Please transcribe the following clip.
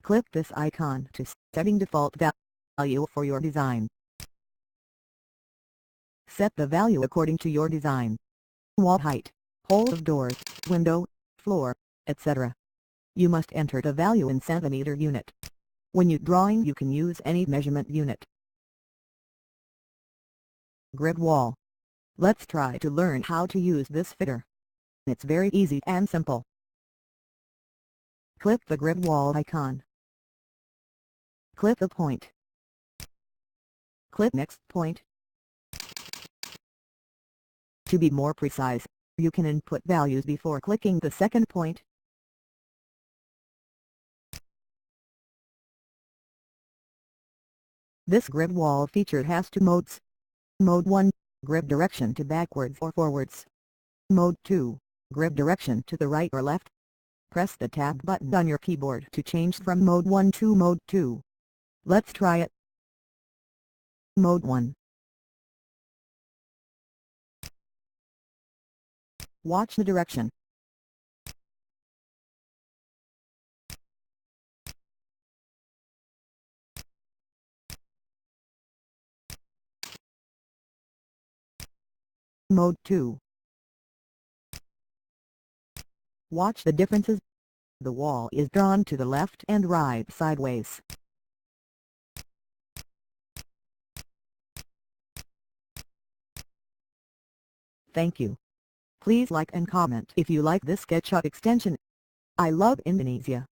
Click this icon to setting default value for your design. Set the value according to your design. Wall height, hole of doors, window, floor, etc. You must enter the value in centimeter unit. When you drawing you can use any measurement unit. Grid wall. Let's try to learn how to use this feature. It's very easy and simple. Click the grid wall icon. Click a point. Click next point. To be more precise, you can input values before clicking the second point. This grid wall feature has two modes. Mode 1, grid direction to backwards or forwards. Mode 2, grid direction to the right or left. Press the tab button on your keyboard to change from Mode 1 to Mode 2. Let's try it. Mode 1. Watch the direction. Mode 2. Watch the differences. The wall is drawn to the left and right sideways. Thank you. Please like and comment if you like this SketchUp extension. I love Indonesia.